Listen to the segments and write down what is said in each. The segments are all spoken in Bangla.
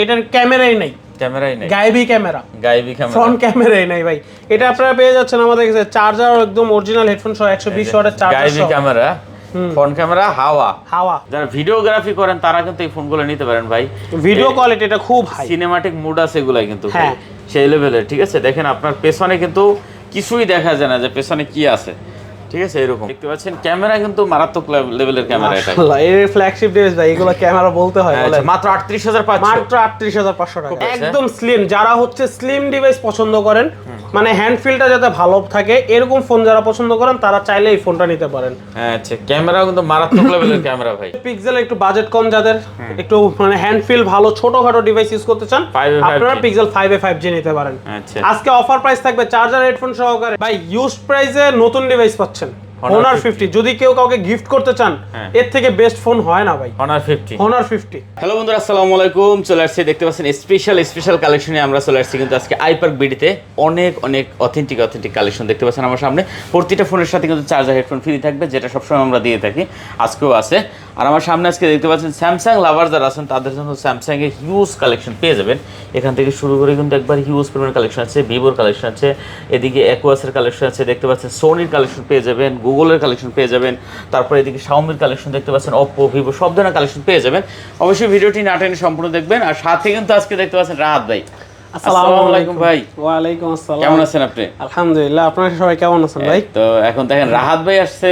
এটার ক্যামেরাই নাই, গায়েবী ক্যামেরা, ফ্রন্ট ক্যামেরাই নাই ভাই। এটা আপনারা পেয়ে যাচ্ছেন আমাদের কাছে চার্জার একদম অরিজিনাল হেডফোন সহ 120 ওয়াটের চার্জার, গায়েবী ক্যামেরা, ফ্রন্ট ক্যামেরা, হাওয়া। যারা ভিডিওগ্রাফি করেন তারা কিন্তু এই ফোনগুলো নিতে পারেন ভাই। ভিডিও কোয়ালিটি এটা খুব হাই, সিনেমাটিক মুড আছে এগুলাই কিন্তু সেই লেভেলের। ঠিক আছে, দেখেন আপনার পেছনে কিন্তু কিছুই দেখা যায় না যে পেছনে কি আছে। ঠিক আছে, এরকম দেখতে পাচ্ছেন ক্যামেরা কিন্তু মারাত্মক লেভেলের ক্যামেরা। এটা মাশাআল্লাহ, এর ফ্ল্যাগশিপ ডিভাইস ভাই, এগুলো ক্যামেরা বলতে হয় বলে। মাত্র 38500, মাত্র 38500 টাকা, একদম স্লিম। যারা হচ্ছে স্লিম ডিভাইস পছন্দ করেন, মানে হ্যান্ড ফিলটা যাতে ভালো থাকে এরকম ফোন যারা পছন্দ করেন তারা চাইলে এই ফোনটা নিতে পারেন। আচ্ছা, ক্যামেরা কিন্তু মারাত্মক লেভেলের ক্যামেরা ভাই। পিক্সেল একটু বাজেট কম, যাদের একটু মানে হ্যান্ড ফিল ভালো ছোটখাটো ডিভাইস ইউজ করতে চান, আপনারা পিক্সেল 5a 5G নিতে পারেন। আজকে অফার প্রাইস থাকবে চার্জার হেডফোন সহকারে ভাই, ইউজ প্রাইসে নতুন ডিভাইস পাচ্ছেন Honor 50। যদি কেউ কাউকে গিফট করতে চান এর থেকে বেস্ট ফোন হয় না ভাই, Honor 50। হ্যালো বন্ধুরা, আসসালামু আলাইকুম। চলে আসছি, দেখতে পাচ্ছেন স্পেশাল কালেকশনে আমরা চলে আসছি কিন্তু আজকে আইপার্ক বিডিতে। অনেক অথেন্টিক কালেকশন দেখতে পাচ্ছেন আমার সামনে। প্রতিটা ফোনের সাথে কিন্তু চার্জার হেডফোন ফ্রি থাকবে, যেটা সবসময় আমরা দিয়ে থাকি, আজকেও আছে। আর আমার সামনে আজকে দেখতে পাচ্ছেন স্যামসাং লাভার যারা আছেন তাদের জন্য স্যামসাং এর হিউজ কালেকশন পেয়ে যাবেন। এখান থেকে শুরু করে কিন্তু একবার হিউজ পরিমাণ কালেকশন আছে। ভিভোর কালেকশন আছে, এদিকে অ্যাকুয়াসের কালেকশন আছে, দেখতে পাচ্ছেন সোনির কালেকশন পেয়ে যাবেন, গুগলের কালেকশন পেয়ে যাবেন, তারপরে এদিকে শাওমির কালেকশন দেখতে পাচ্ছেন, ওপ্পো, ভিভো সব ধরনের কালেকশন পেয়ে যাবেন। অবশ্যই ভিডিওটি না টেনে সম্পূর্ণ দেখবেন। আর সাথে কিন্তু আজকে দেখতে পাচ্ছেন রাহাত ভাই। আসসালামু আলাইকুম ভাই। ওয়া আলাইকুম আসসালাম। কেমন আছেন আপনি? আলহামদুলিল্লাহ, আপনারা সবাই কেমন আছেন ভাই? তো এখন দেখেন রাহাত ভাই আসছে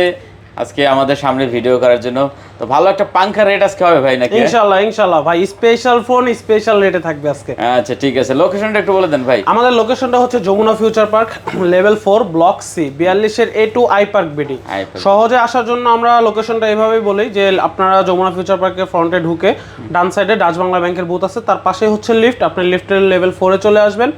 আজকে আমাদের সামনে ভিডিও করার জন্য। তো ভালো একটা পাঙ্খা রেট আজকে হবে ভাই নাকি? ইনশাআল্লাহ ভাই, স্পেশাল ফোন স্পেশাল রেটে থাকবে আজকে। আচ্ছা ঠিক আছে, লোকেশনটা একটু বলে দেন ভাই। আমাদের লোকেশনটা হচ্ছে Jamuna future park, level 4, block C, 42 A2 iPark BD. সহজে আসার জন্য আমরা লোকেশনটা এভাবেই বলি যে আপনারা যমুনা ফিউচার পার্কের ফ্রন্টে ঢুকে ডান সাইডে ডাচ বাংলা ব্যাংকের বুথ আছে, তার পাশে হচ্ছে লিফট, আপনি লিফটের লেভেল 4 এ চলে আসবেন।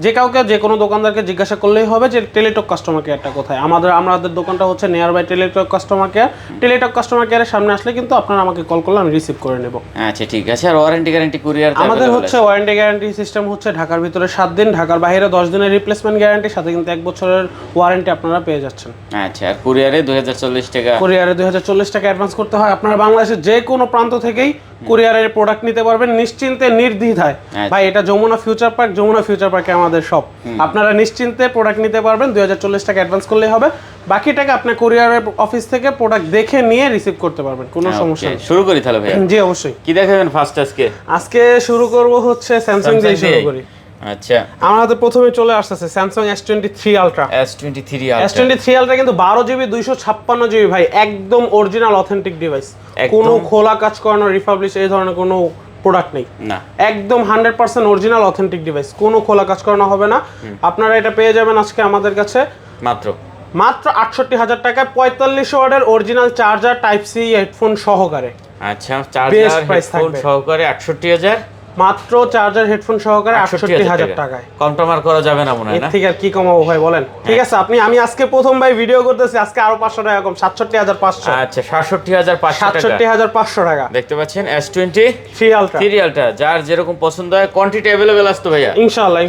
যে কাউকে যে কোনো দোকানদারকে জিজ্ঞাসা করলেই হবে যে টেলিটক কাস্টমার কেয়ারটা কোথায়। আমাদের দোকানটা হচ্ছে nearby Teletalk customer care. Teletalk customer কেয়ারের সামনে আসলে কিন্তু আপনারা আমাকে কল করলে আমি রিসিভ করে নেব। আচ্ছা ঠিক আছে। আর ওয়ারেন্টি গ্যারান্টি কুরিয়ার আমাদের হচ্ছে ওয়ারেন্টি গ্যারান্টি সিস্টেম হচ্ছে ঢাকার ভিতরে 7 দিন, ঢাকার বাইরে 10 দিনের রিপ্লেসমেন্ট গ্যারান্টি, সাথে কিন্তু 1 বছরের ওয়ারেন্টি আপনারা পেয়ে যাচ্ছেন। আচ্ছা, আর কুরিয়ারে 2040 টাকা, কুরিয়ারে 2040 টাকা অ্যাডভান্স করতে হয়। আপনারা বাংলাদেশের যে কোনো প্রান্ত থেকেই কুরিয়ারের প্রোডাক্ট নিতে পারবেন নিশ্চিন্তে নির্দ্বিধায়। ভাই এটা যমুনা ফিউচার পার্কে আমাদের শপ, আপনারা নিশ্চিন্তে প্রোডাক্ট নিতে পারবেন। 2040 টাকা অ্যাডভান্স করলেই হবে, বাকি টাকা আপনি কুরিয়ারের অফিস থেকে প্রোডাক্ট দেখে নিয়ে রিসিভ করতে পারবেন, কোনো সমস্যা নেই। শুরু করি তাহলে ভাই। জি অবশ্যই। কি দেখাবেন ফার্স্ট আজকে শুরু করব হচ্ছে স্যামসাং দিয়ে শুরু করি। আচ্ছা, আমাদের প্রথমে চলে আসছে Samsung S23 ultra. S23 ultra কিন্তু 12GB 256GB ভাই, একদম অরিজিনাল অথেন্টিক ডিভাইস। কোনো খোলা কাজ করানো রিফাবলিশ এই ধরনের কোনো প্রোডাক্ট নেই না, একদম 100% অরিজিনাল অথেন্টিক ডিভাইস, কোনো খোলা কাজ করানো হবে না। আপনারা এটা পেয়ে যাবেন আজকে আমাদের কাছে মাত্র 68,000 টাকায় 45 ওয়াটের original charger type C headphone সহকারে। আচ্ছা, চার্জার হেডফোন সহকারে 68,000, মাত্র চার্জার হেডফোন সহকারে 68,000 টাকায়। কন্ট্রোমার করা যাবে না মনে হয় না? ঠিক আর কি কমাবো ভাই বলেন? ঠিক আছে, আমি আজকে প্রথম ভাই ভিডিও করতেছি, আজকে আরো 500 টাকা কম, 67,500। আচ্ছা, 67,500 টাকা। দেখতে পাচ্ছেন S23 আলট্রা, যার যেরকম পছন্দ হয় কোয়ান্টিটি अवेलेबल আছে তো ভাইয়া? ইনশাআল্লাহ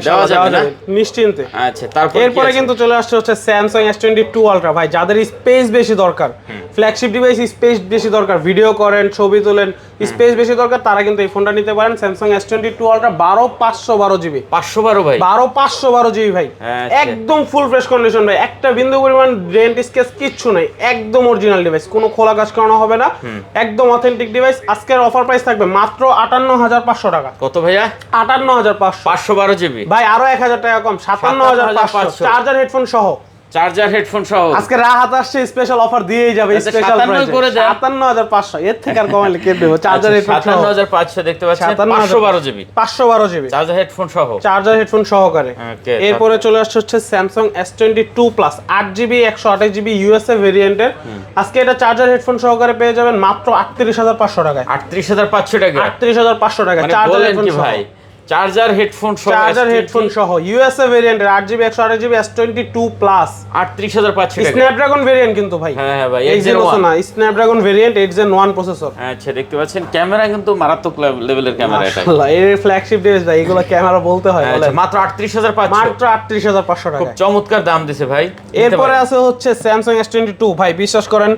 নিশ্চিন্তে। আচ্ছা, এরপরে কিন্তু চলে আসছে হচ্ছে স্যামসাং S22 আলট্রা ভাই, যাদের স্পেস বেশি দরকার, ফ্ল্যাগশিপ ডিভাইস স্পেস বেশি দরকার, ভিডিও করেন, ছবি তোলেন, স্পেস বেশি দরকার, তারা কিন্তু এই ফোনটা নিতে পারেন। স্যামসাং S22 আলট্রা 12512GB, 512 ভাই, 12512GB ভাই, একদম ফুল ফ্রেশ কন্ডিশন ভাই, একটা বিন্দু পরিমাণ ডেন্ট স্কেচ কিচ্ছু নাই, একদম অরিজিনাল ডিভাইস, কোনো খোলা কাজ করানো হবে না, একদম অথেন্টিক ডিভাইস। আজকের অফার প্রাইস থাকবে মাত্র 58,500 টাকা। কত ভাইয়া? 58,500, 512GB ভাই, আরো 1000 টাকা কম, 57,500, চার্জার হেডফোন সহ। আজকে রাহাত আসছে স্পেশাল অফার দিয়েই যাবে, স্পেশাল প্রাইস 57,500, এর থেকে আর কমাইলে কে দেব? চার্জার হেডফোন 57,500 দেখতে পাচ্ছেন, 512GB চার্জার হেডফোন সহকারে। এরপরে চলে আসছে হচ্ছে Samsung S22 plus 8GB 128GB USA ভেরিয়েন্টের। আজকে এটা চার্জার হেডফোন সহকারে পেয়ে যাবেন মাত্র 38,500 টাকায়। 38,500 টাকা চার্জার হেডফোন ভাই, চার্জার হেডফোন সহ ইউএসএ ভেরিয়েন্টের 8GB 128GB S22 প্লাস 38,500 টাকা। স্ন্যাপড্রাগন ভেরিয়েন্ট কিন্তু ভাই, হ্যাঁ ভাই, 8 না, স্ন্যাপড্রাগন ভেরিয়েন্ট 8 Gen 1 প্রসেসর। আচ্ছা, দেখতে পাচ্ছেন ক্যামেরা কিন্তু মারাত্মক লেভেলের ক্যামেরা। এটা এর ফ্ল্যাগশিপ ডিভাইস ভাই, এগুলো ক্যামেরা বলতে হয় বলে। মাত্র 38,500 টাকা, খুব চমৎকার দাম দিছে ভাই। এরপরে আছে হচ্ছে স্যামসাং S22 ভাই, বিশ্বাস করেন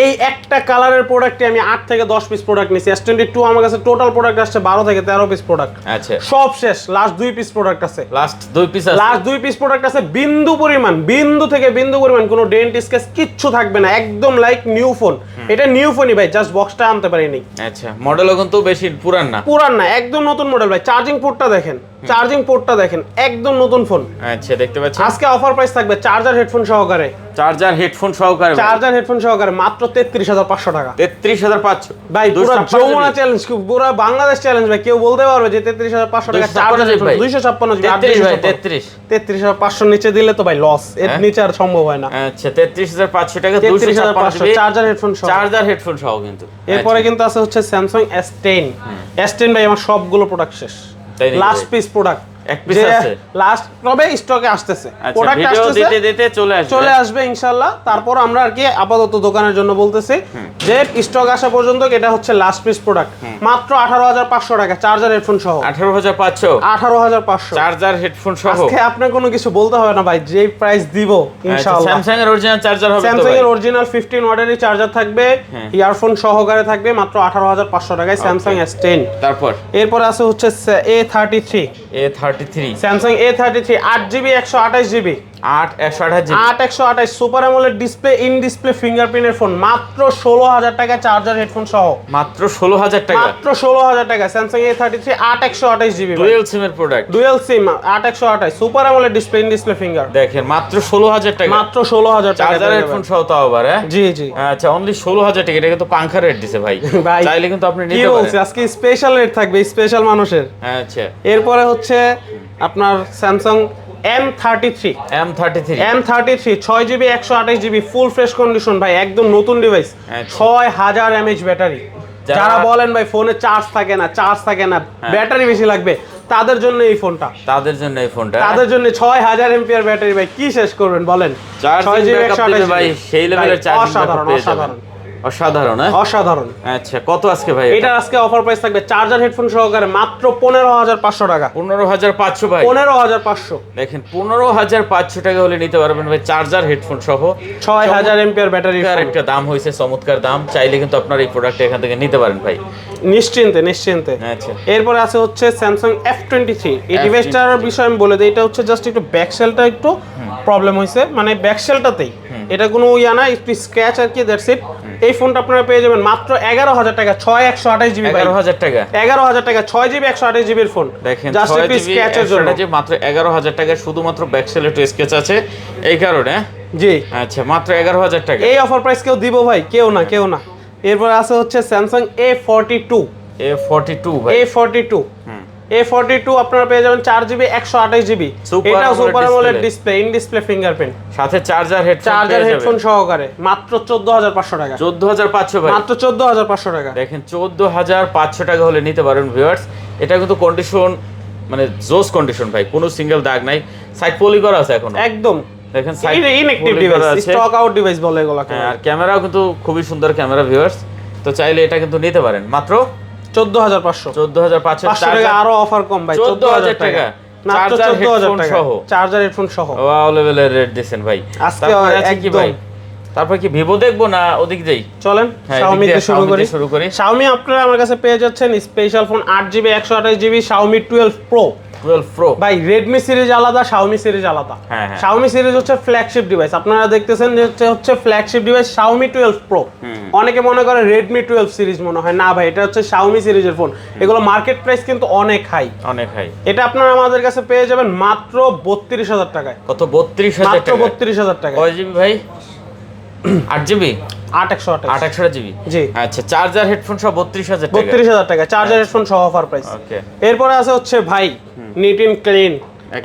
এই একটা কালারের প্রোডাক্টে আমি 8 থেকে 10 পিস প্রোডাক্ট নিছি। S22 আমার কাছে টোটাল প্রোডাক্ট আসছে 12 থেকে 13 পিস প্রোডাক্ট। আচ্ছা, সব শেষ, লাস্ট 2 পিস প্রোডাক্ট আছে। লাস্ট 2 পিস আছে, লাস্ট 2 পিস প্রোডাক্ট আছে। বিন্দু পরিমাণ, বিন্দু থেকে বিন্দু পরিমাণ কোনো ডেন্ট স্কেচ কিচ্ছু থাকবে না, একদম লাইক নিউ ফোন। এটা নিউ ফোনই ভাই, জাস্ট বক্সটা আনতে পারিনি। আচ্ছা, মডেলও কিন্তু বেশি পুরান না, পুরান না, একদম নতুন মডেল ভাই। চার্জিং পোর্টটা দেখেন, চার্জিং পোর্টটা দেখেন, একদম নতুন ফোন। আচ্ছা, দেখতে পাচ্ছেন আজকে অফার প্রাইস থাকবে চার্জার হেডফোন সহকারে, চার্জার হেডফোন সহকারে, চার্জার হেডফোন সহকারে মাত্র 33500 টাকা। 33500 ভাই পুরো যমুনা চ্যালেঞ্জ, পুরো বাংলাদেশ চ্যালেঞ্জ ভাই। কেউ বলতে পারবে যে 33500 টাকা চার্জার হেডফোন? 256 জিবি, 33500 নিচে দিলে তো ভাই লস, এর নিচে আর সম্ভব হয় না। আচ্ছা, 33500 টাকা 256 জিবি চার্জার হেডফোন সহ, চার্জার হেডফোন সহ কিন্তু। এরপরে কিন্তু আছে হচ্ছে স্যামসাং S10। S10 ভাই আমার সবগুলো প্রোডাক্ট শেষ, লাস্ট পিস প্রোডাক্ট, এক পিস আছে লাস্ট, তবে স্টকে আসতেছে, প্রোডাক্ট আসতেছে, দিতে দিতে চলে আসবে ইনশাআল্লাহ। তারপর আমরা আর কি আপাতত দোকানের জন্য বলতেছি যে স্টক আসা পর্যন্ত এটা হচ্ছে লাস্ট পিস প্রোডাক্ট। মাত্র 18500 টাকা চার্জার হেডফোন সহ। 18500 চার্জার হেডফোন সহ। আজকে আপনার কোনো কিছু বলতে হবে না ভাই, যে প্রাইস দিব ইনশাআল্লাহ। স্যামসাং এর অরিজিনাল চার্জার হবে তো? স্যামসাং এর অরিজিনাল 15 ওয়াটেরই চার্জার থাকবে, ইয়ারফোন সহকারে থাকবে মাত্র 18500 টাকায় স্যামসাং S10। তারপর এরপর আছে হচ্ছে A33। Samsung A33 8GB 128GB, 128 super AMOLED display, in display ফিঙ্গারপ্রিন্টের ফোন, মাত্র 16000 টাকা চার্জার হেডফোন সহ। মাত্র 16000 টাকা, মাত্র 16000 টাকা স্যামসাং A33 128GB, ডুয়াল সিমের product, dual SIM 128, super AMOLED display, in display finger. দেখেন মাত্র 16000 টাকা, মাত্র 16000 টাকা চার্জার হেডফোন সহ, তাও আবার জি জি। আচ্ছা, অনলি 16000 টাকা। এটা কিন্তু পাংখা রেট দিছে ভাই, ভাই চাইলে কিন্তু আপনি কি নিতে পারেন। বলছি, আজকে স্পেশাল রেট থাকবে স্পেশাল মানুষের। আচ্ছা, এরপরে হচ্ছে আপনার Samsung M33 6GB 128GB, full fresh condition ভাই, একদম নতুন ডিভাইস। 6000 mAh battery. যারা বলেন ভাই ফোনে চার্জ থাকে না, ব্যাটারি বেশি লাগবে, তাদের জন্য এই ফোনটা, তাদের জন্য 6000 mAh ব্যাটারি ভাই, কি শেষ করবেন বলেন? 6GB 128GB ভাই, সেই লেভেলের চার্জিং ব্যাকআপ পেয়ে যাবেন। অসাধারণ। আচ্ছা, কত আজকে ভাই এটা? আজকে অফার প্রাইস থাকবে চার্জার হেডফোন সহকারে মাত্র 15500 টাকা। 15500 ভাই, 15500। দেখেন 15500 টাকা হলে নিতে পারবেন ভাই চার্জার হেডফোন সহ, 6000 mAh ব্যাটারি। একটা দাম হয়েছে চমৎকার দাম, চাইলে কিন্তু আপনার এই প্রোডাক্ট এখান থেকে নিতে পারেন ভাই নিশ্চিন্তে। আচ্ছা, এরপরে আছে হচ্ছে স্যামসাং F23। এই ডিভাইসটার বিষয় আমি বলে দিই, এটা হচ্ছে জাস্ট একটু ব্যাকসেলটা একটু প্রবলেম হয়েছে, মানে ব্যাকসেলটাতেই, এটা কোনো ইয়া না, একটু স্ক্র্যাচ আর কি, দ্যাটস ইট। এই ফোনটা আপনারা পেয়ে যাবেন মাত্র 11000 টাকা, 6128GB। 11000 টাকা, 11000 টাকা 6GB 128GB এর ফোন। দেখেন জাস্ট একটু স্ক্র্যাচের জন্য মাত্র 11000 টাকা, শুধুমাত্র ব্যাকসেলে একটু স্ক্র্যাচ আছে এই কারণে। জি, আচ্ছা, মাত্র 11000 টাকা। এই অফার প্রাইস কেউ দিব ভাই? কেউ না। এরপর আছে হচ্ছে স্যামসাং A42 ভাই, A42 আপনারা পেয়ে যাবেন 4GB 128GB। এটা super AMOLED display, in display fingerprint, সাথে চার্জার হেডফোন সহকারে মাত্র 14500 টাকা। 14500 ভাই, মাত্র 14500 টাকা। দেখেন 14500 টাকা হলে নিতে পারেন ভিউয়ার্স। এটা কিন্তু কন্ডিশন মানে জোস কন্ডিশন ভাই, কোনো সিঙ্গেল দাগ নাই, সাইড পলি করা আছে এখন একদম। দেখেন side inactive device, stock out device বলে এগুলোকে। আর ক্যামেরাও কিন্তু খুবই সুন্দর ক্যামেরা ভিউয়ার্স, তো চাইলে এটা কিন্তু নিতে পারেন মাত্র 14500 টাকা। আরো অফার কম ভাই, 14000 টাকা, চার্জার হেডফোন সহ, চার্জার হেডফোন সহ। ওয়াও লেভেলের রেট দিবেন ভাই আজকে। কি ভাই, তারপর কি ভিভো দেখবো না ওদিক যাই? চলেন Xiaomi তে শুরু করি। Xiaomi আপনারা আমার কাছে পেয়ে যাচ্ছেন special phone 8GB 128GB Xiaomi 12 Pro ভাই। Redmi সিরিজ আলাদা, Xiaomi সিরিজ আলাদা। Xiaomi সিরিজ হচ্ছে ফ্ল্যাগশিপ ডিভাইস, আপনারা দেখতেছেন যে হচ্ছে ফ্ল্যাগশিপ ডিভাইস Xiaomi 12 Pro। অনেকে মনে করে Redmi 12 সিরিজ মনে হয়, না ভাই, এটা হচ্ছে Xiaomi সিরিজের ফোন। এগুলো মার্কেট প্রাইস কিন্তু অনেক হাই। এটা আপনারা আমাদের কাছে পেয়ে যাবেন মাত্র 32000 টাকায়। কত? 32000 টাকা, মাত্র 32000 টাকা। কয় জিবি ভাই? 8GB 828GB। জি, আচ্ছা, চার্জার হেডফোন সহ 32000 টাকা। 32000 টাকা চার্জার হেডফোন সহ অফার প্রাইস। ওকে, এরপরে আছে হচ্ছে ভাই নিট এন্ড ক্লিন,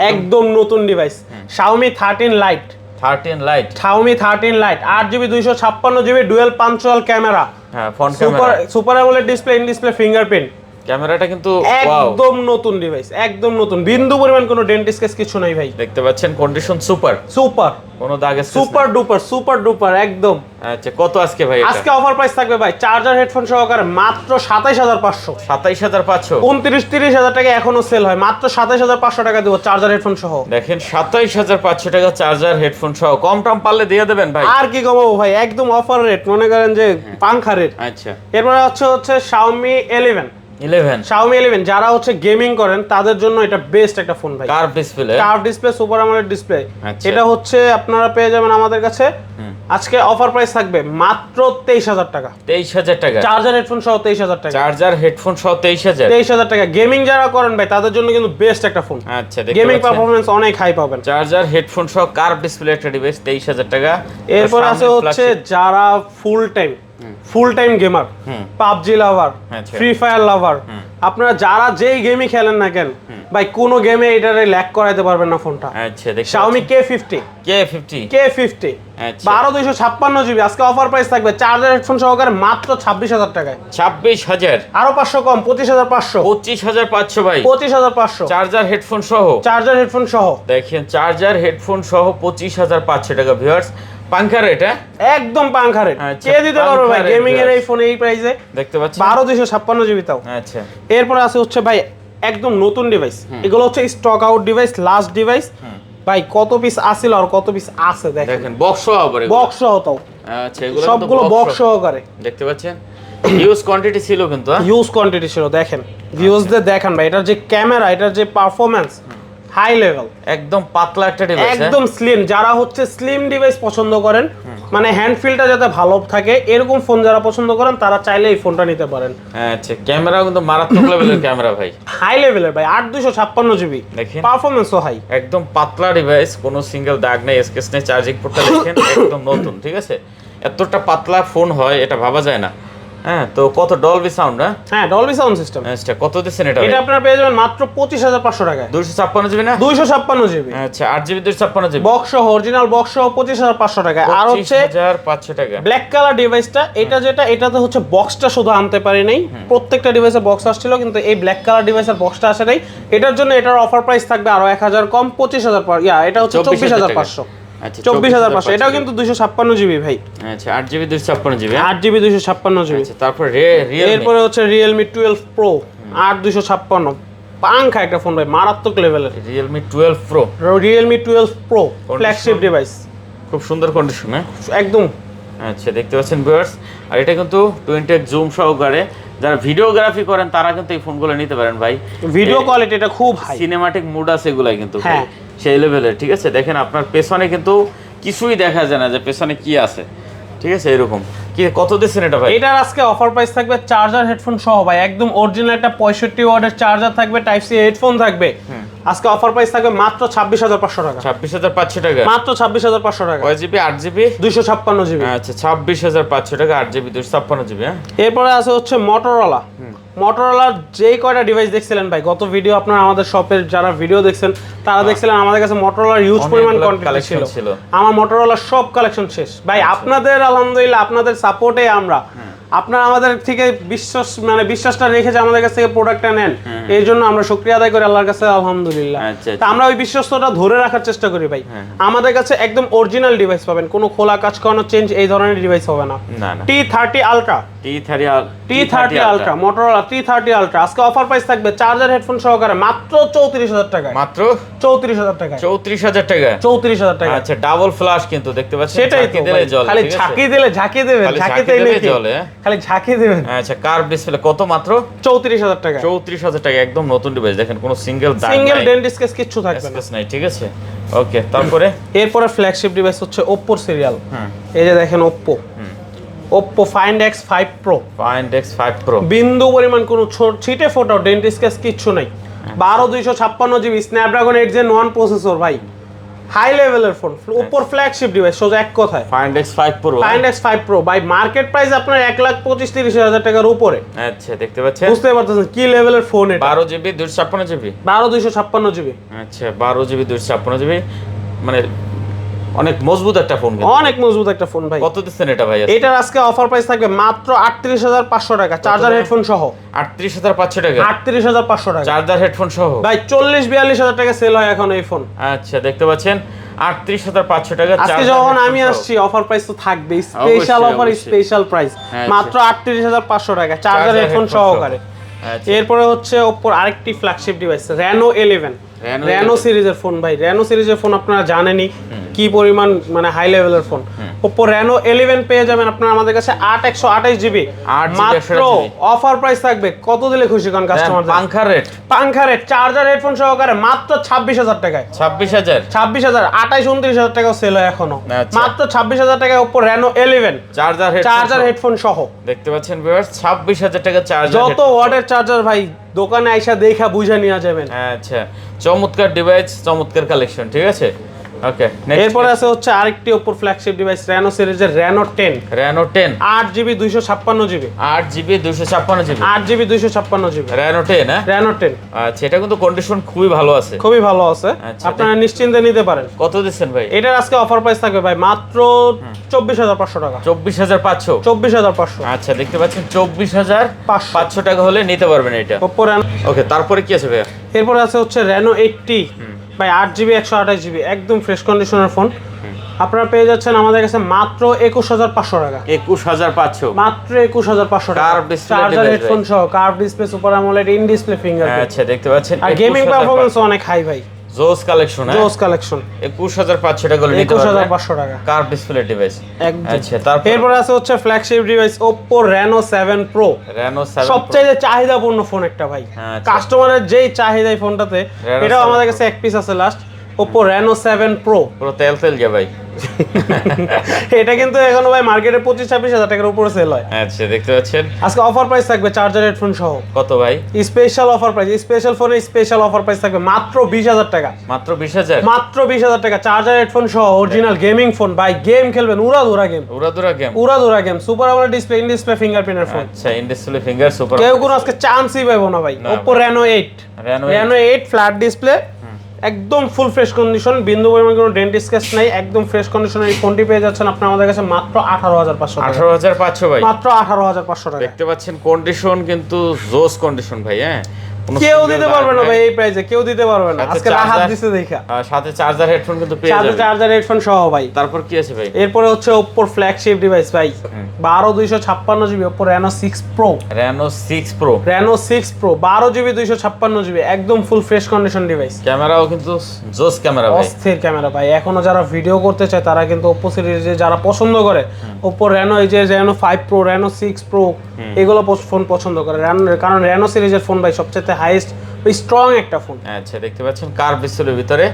একদম নতুন device Xiaomi 13 Lite। Xiaomi 13 Lite 8GB 256GB dual পাঞ্চুয়াল ক্যামেরা, হ্যাঁ, front camera, super AMOLED display, in display fingerprint, ক্যামেরাটা কিন্তু ওয়াও, একদম নতুন ডিভাইস, একদম নতুন, বিন্দু পরিমাণ কোনো ডেন্ট স্কেচ কিছু নাই ভাই। দেখতে পাচ্ছেন কন্ডিশন সুপার, সুপার, কোনো দাগ আছে? সুপার ডুপার, সুপার ডুপার একদম। আচ্ছা, কত আজকে ভাই এটা? আজকে অফার প্রাইস থাকবে ভাই চার্জার হেডফোন সহকারে মাত্র 27500। 27500, 29-30 হাজার টাকা এখনো সেল হয়, মাত্র 27500 টাকা দেবো চার্জার হেডফোন সহ। দেখেন 27500 টাকা চার্জার হেডফোন সহ, কম টম পারলে দিয়ে দেবেন ভাই। আর কি কমাবো ভাই, একদম অফার রেট, মনে করেন যে পাংখা রেট। আচ্ছা, এরপরে হচ্ছে Xiaomi 11। 11, Xiaomi 11 যারা হচ্ছে গেমিং করেন তাদের জন্য এটা বেস্ট একটা ফোন ভাই। Curve display, curve display, super AMOLED display. আচ্ছা। এটা হচ্ছে আপনারা পেয়ে যাবেন আমাদের কাছে। আজকে অফার প্রাইস থাকবে মাত্র 23000 টাকা। 23000 টাকা চার্জার হেডফোন সহ 23000 টাকা। চার্জার হেডফোন সহ 23000। 23000 টাকা গেমিং যারা করেন ভাই তাদের জন্য কিন্তু বেস্ট একটা ফোন। আচ্ছা, দেখতে গেমিং পাচ্ছেন পারফরম্যান্স অনেক হাই পাবেন। চার্জার হেডফোন সহ কার্ভ ডিসপ্লে একটা ডিভাইস 23000 টাকা। এরপর আছে হচ্ছে যারা full time gamer, PUBG lover, আচ্ছা। ফ্রি ফায়ার লাভার, আপনারা যারা যেই গেমই খেলেন না কেন ভাই, কোনো গেমে এটারে ল্যাগ করাইতে পারবেন না ফোনটা। আচ্ছা, দেখতে Xiaomi K50, K50, আচ্ছা। 12 256 জিবি। আজকে অফার প্রাইস থাকবে চার্জার হেডফোন সহকারে মাত্র 26000 টাকায়। 26000, আরো 500 কম, 25500। 25500 ভাই, 25500 চার্জার হেডফোন সহ। চার্জার হেডফোন সহ দেখেন চার্জার হেডফোন সহ 25500 টাকা। ভিউয়ার্স, পাঙ্খা রেট, একদম পাংখা রেট। আচ্ছা, কে দিতে পারবে ভাই পাংখা rate গেমিং এর এই viewers। ফোন এই প্রাইসে? দেখতে পাচ্ছেন 12 256 জিবি তাও। আচ্ছা, এরপর আছে হচ্ছে ভাই একদম নতুন ডিভাইস, এগুলো হচ্ছে stock out device, last device ভাই। কত পিস আসিল আর কত পিস আছে দেখেন, দেখেন বক্স সহ আবার এগুলো। বক্স সহ তাও। আচ্ছা, এগুলো সবগুলো বক্স সহকারে দেখতে পাচ্ছেন, হিউজ কোয়ান্টিটি ছিল কিন্তু। ইউজ কোয়ান্টিটি ছিল। দেখেন ভিউজ দিয়ে দেখেন ভাই, এটার যে ক্যামেরা, এটার যে পারফরম্যান্স হাই লেভেল, একদম পাতলা একটা ডিভাইস, একদম স্লিম। যারা হচ্ছে স্লিম ডিভাইস পছন্দ করেন, মানে হ্যান্ড ফিলটা যাতে ভালো থাকে এরকম ফোন যারা পছন্দ করেন তারা চাইলে এই ফোনটা নিতে পারেন। আচ্ছা, ক্যামেরা কিন্তু মারাত্মক লেভেলের ক্যামেরা ভাই, হাই লেভেলের ভাই, 8 256 জিবি, দেখেন পারফরম্যান্সও হাই। একদম পাতলা ডিভাইস, কোনো সিঙ্গেল দাগ নেই, স্কেচ নেই, চার্জিং পোর্টটা দেখেন একদম নতুন, ঠিক আছে? এতটা পাতলা ফোন হয় এটা ভাবা যায় না। হ্যাঁ, তো কত ডলবি সাউন্ড? হ্যাঁ, ডলবি সাউন্ড সিস্টেম। আচ্ছা, কত দিচ্ছেন এটা? এটা আপনারা পেয়ে যাবেন মাত্র 25500 টাকায়। 256 জিবি না? 256 জিবি, আচ্ছা, 8 জিবি 256 জিবি, বক্স সহ, অরিজিনাল বক্স সহ 25500 টাকায়। আর হচ্ছে 25500 টাকা। ব্ল্যাক কালার ডিভাইসটা, এটাতে হচ্ছে বক্সটা শুধু আনতে পারি নাই, প্রত্যেকটা ডিভাইসে বক্স আসছিল কিন্তু এই ব্ল্যাক কালার ডিভাইসের বক্সটা আসে নাই। এটার জন্য এটার অফার প্রাইস থাকবে আরো 1000 কম, 25000 এটা হচ্ছে 24500। আচ্ছা, 24500, এটাও কিন্তু 256 জিবি ভাই। আচ্ছা, 8 জিবি 256 জিবি। 8 GB 256 GB. আচ্ছা, তারপর এরপরে হচ্ছে Realme 12 Pro 8 256, পাংখা একটা ফোন ভাই, মারাত্মক লেভেলের। Realme 12 Pro, Realme 12 Pro flagship device, খুব সুন্দর কন্ডিশন, হ্যাঁ একদম। আচ্ছা, দেখতে পাচ্ছেন ভিউয়ার্স, আর এটা কিন্তু 20x জুম সহকারে যারা ভিডিওগ্রাফি করেন তারা কিন্তু এই ফোনগুলো নিতে পারেন ভাই। ভিডিও কোয়ালিটি এটা খুব হাই, সিনেমাটিক মুড আছে এগুলাই কিন্তু ভাই, হ্যাঁ। সেই লেভেলের, ঠিক আছে? দেখেন আপনার পেছনে কিন্তু কিছুই দেখা যায় না যে পেছনে কি আছে, ঠিক আছে? এরকম কি কত দিচ্ছেন এটা ভাই? এটার আজকে অফার প্রাইস থাকবে চার্জার হেডফোন সহ ভাই, একদম অরিজিনাল একটা 65 ওয়াটের চার্জার থাকবে, টাইপ সি হেডফোন থাকবে। আজকে অফার প্রাইস থাকবে মাত্র 26500 টাকা। 26500 টাকা, মাত্র 26500 টাকা। কয় জিবি? 8 GB 256 GB. আচ্ছা, 26500 টাকা, 8 জিবি 256 জিবি। হ্যাঁ, এরপরে আছে হচ্ছে মোটরোলার যেই কয়টা ডিভাইস দেখছিলেন ভাই গত ভিডিও, আপনারা আমাদের শপের যারা ভিডিও দেখছেন তারা দেখছিলেন আমাদের কাছে মোটরোলার ইউজ পরিমাণ কোয়ান্টিটি ছিল। আমার মোটরোলার সব কালেকশন শেষ ভাই। আপনাদের আলহামদুলিল্লাহ, আপনাদের সাপোর্টে আমরা, আপনারা আমাদের থেকে বিশ্বাসটা রেখে যে আমাদের কাছ থেকে প্রোডাক্টটা নেন, এই জন্য আমরা শুকরিয়া আদায় করি আল্লাহর কাছে, আলহামদুলিল্লাহ। তা আমরা ওই বিশ্বস্ততা ধরে রাখার চেষ্টা করি ভাই। আমাদের কাছে একদম অরিজিনাল ডিভাইস পাবেন, কোনো খোলা কাজ করানো চেঞ্জ এই ধরনের ডিভাইস হবে না। T30 Ultra, T30 Ultra, Motorola T30 Ultra আজকে অফার প্রাইস থাকবে চার্জার হেডফোন সহকারে মাত্র 34000 টাকায়। মাত্র 34000 টাকায়। 34000 টাকা, 34000 টাকা। আচ্ছা, ডাবল ফ্ল্যাশ কিন্তু দেখতে পাচ্ছেন, সেটাই তো দিলে জল, খালি ঝাঁকি দিলে ঝাঁকি দেবেন, ঝাঁকিতেই নাকি জলে, খালি ঝাঁকি দেবেন। আচ্ছা, কার্ভ ডিসপ্লে কত? মাত্র 34000 টাকা। 34000 টাকা, একদম নতুন ডিভাইস, দেখেন কোনো সিঙ্গেল দাগ নাই, সিঙ্গেল ডেন্ট স্কেচ কিছু থাকবে না, স্কেচ নাই, ঠিক আছে? ওকে, তারপরে এরপরে ফ্ল্যাগশিপ ডিভাইস হচ্ছে Oppo সিরিয়াল। এই যে দেখেন Oppo Find X5 Pro, Find X5 Pro, বিন্দু পরিমাণ কোনো ছিটে ফোটাও ডেন্ট স্কেচ কিচ্ছু নাই। 12 256 জিবি, স্ন্যাপড্রাগন 8 Gen 1 প্রসেসর ভাই, হাই লেভেলের ফোন, Oppo ফ্ল্যাগশিপ ডিভাইস সোজা এক কথায়। Find X5 Pro, Find X5 Pro ভাই মার্কেট প্রাইস আপনার 1,25,30,000 টাকার উপরে। আচ্ছা, দেখতে পাচ্ছেন, বুঝতে পারতেছেন কি লেভেলের ফোন এটা। 12 জিবি 256 জিবি, 12 256 জিবি। আচ্ছা, 12 জিবি 256 জিবি, মানে অনেক মজবুত একটা ফোন, অনেক মজবুত একটা ফোন ভাই। কত দিচ্ছেন এটা ভাই? এটার আজকে অফার প্রাইস থাকবে মাত্র ৩৮৫০০ টাকা, চার্জার হেডফোন সহ। ৩৮৫০০ টাকা, ৩৮৫০০ টাকা চার্জার হেডফোন সহ ভাই। ৪০-৪২ হাজার টাকা সেল হয় এখন এই ফোন। আচ্ছা, দেখতে পাচ্ছেন ৩৮৫০০ টাকা। আজকে যখন আমি আসছি অফার প্রাইস তো থাকবে, স্পেশাল অফার, স্পেশাল প্রাইস মাত্র ৩৮৫০০ টাকা, চার্জার হেডফোন সহকারে। এরপরে হচ্ছে ওপ্পোর আরেকটি ফ্ল্যাগশিপ ডিভাইস Reno 11, Reno সিরিজের ফোন ভাই। Reno সিরিজের ফোন আপনারা জানেনই কি পরিমাণ মানে হাই লেভেলের ফোন। Oppo Reno 11 পেয়ে যাবেন আপনারা আমাদের কাছে ৮ 128 GB, মাত্র অফার প্রাইস থাকবে। কত দিলে খুশি কোন কাস্টমার? পাংখা রেট চার্জার হেডফোন সহকারে মাত্র ২৬,০০০ টাকায়। ২৬,০০০, ২৬,০০০, ২৮-২৯,০০০ টাকাও সেল হয় এখনো। মাত্র ২৬,০০০ টাকায় Oppo Reno 11 চার্জার হেডফোন সহ। দেখতে পাচ্ছেন ভিউয়ার্স, ২৬,০০০ টাকা চার্জার, যত ওয়াটের চার্জার ভাই দোকানে আইসা দেখা বুঝা নিয়ে যাবেন। আচ্ছা, চমৎকার ডিভাইস, চমৎকার কালেকশন, ঠিক আছে। ওকে, এরপর আছে হচ্ছে আরেকটি Oppo ফ্ল্যাগশিপ ডিভাইস Reno সিরিজের Reno 10, 8GB 256GB, 8GB 256GB, 8GB 256GB Reno 10, হ্যাঁ Reno 10। আচ্ছা, এটা কিন্তু কন্ডিশন খুবই ভালো আছে, খুবই ভালো আছে, আপনারা নিশ্চিন্তে নিতে পারেন। কত দিচ্ছেন ভাই? এটার আজকে অফার প্রাইস থাকবে ভাই মাত্র ২৪,৫০০ টাকা। ২৪,৫০০, ২৪,৫০০। আচ্ছা, দেখতে পাচ্ছেন ২৪,৫০০ টাকা হলে নিতে পারবেন এটা। Oppo Reno। ওকে, তারপরে কি আছে ভাই? এরপর আছে হচ্ছে Reno 80 ভাই, 8GB 128GB, একদম ফ্রেশ কন্ডিশনের ফোন। আপনারা পেয়ে যাচ্ছেন আমাদের কাছে মাত্র ২১,৫০০ টাকা। ২১,৫০০, মাত্র ২১,৫০০ টাকা, চার্জার হেডফোন সহ, curve display, super AMOLED, in display fingerprint. আচ্ছা, দেখতে পাচ্ছেন আর গেমিং পারফরম্যান্স অনেক হাই ভাই। জোস কালেকশন, জোস কালেকশন। ২১,৫০০ টাকা হলে নিতে পারবেন, ২১,৫০০ টাকা, কার্ভ ডিসপ্লে ডিভাইস। আচ্ছা, এরপর আছে হচ্ছে flagship device Oppo Reno 7 Pro, Reno 7 সবচেয়ে চাহিদাপূর্ণ ফোন একটা ভাই। কাস্টমারের যেই চাহিদা এই ফোনটাতে, এটাও আমাদের কাছে এক পিস আছে লাস্ট, Oppo Reno 7 Pro। পুরো তেল যা ভাই। এটা কিন্তু এখনো ভাই মার্কেটে ২৫-২৬ হাজার টাকার উপরে সেল হয়। আচ্ছা, দেখতে পাচ্ছেন আজকে অফার প্রাইস থাকবে চার্জার হেডফোন সহ। কত ভাই? স্পেশাল অফার প্রাইস, স্পেশাল ফোনে স্পেশাল অফার প্রাইস থাকবে মাত্র ২০,০০০ টাকা। মাত্র ২০,০০০, মাত্র ২০,০০০ টাকা, চার্জার হেডফোন সহ, অরিজিনাল গেমিং ফোন ভাই। গেম খেলবেন, উড়াধুরা game, super AMOLED display, in display ফিঙ্গারপ্রিন্টের ফোন। আচ্ছা, ইন ডিসপ্লে ফিঙ্গার সুপার, কেউ কোনো আজকে চান্সই পাইবো না ভাই। Oppo Reno 8, Reno 8 flat display, একদম ফুল ফ্রেশ কন্ডিশন, বিন্দু পরিমাণ কোনো ডেন্ট স্ক্র্যাচ নাই, একদম ফ্রেশ কন্ডিশনের এই ফোনটি পেয়ে যাচ্ছেন আপনারা আমাদের কাছে মাত্র ১৮,৫০০ টাকা। ১৮,৫০০ ভাই, মাত্র ১৮,৫০০ টাকা। দেখতে পাচ্ছেন কন্ডিশন কিন্তু জোস কন্ডিশন ভাই। হ্যাঁ, কেউ দিতে পারবে না ভাই এই প্রাইসে, কেউ দিতে পারবে না। আজকে রাহাত দিছে দেখা, সাথে চার্জার হেডফোন কিন্তু পেয়ে যাবেন, সাথে চার্জার হেডফোন সহ ভাই। তারপর কি আছে ভাই? এরপরে হচ্ছে Oppo ফ্ল্যাগশিপ ডিভাইস ভাই ১২/২৫৬GB Oppo Reno 6 Pro, Reno 6 Pro ১২GB ২৫৬GB, একদম ফুল ফ্রেশ কন্ডিশন ডিভাইস। ক্যামেরাও কিন্তু জোস ক্যামেরা ভাই, অস্থির ক্যামেরা ভাই। এখনো যারা ভিডিও করতে চায় তারা কিন্তু Oppo সিরিজে যারা পছন্দ করে, Oppo Reno, এই যে Reno 5 Pro, Reno 6 Pro, এগুলো ফোন পছন্দ করে, কারণ Reno সিরিজের ফোন ভাই সবচেয়ে হাইয়েস্ট স্ট্রং একটা ফোন। আচ্ছা, দেখতে পাচ্ছেন কার্ভ ডিসপ্লের ভিতরে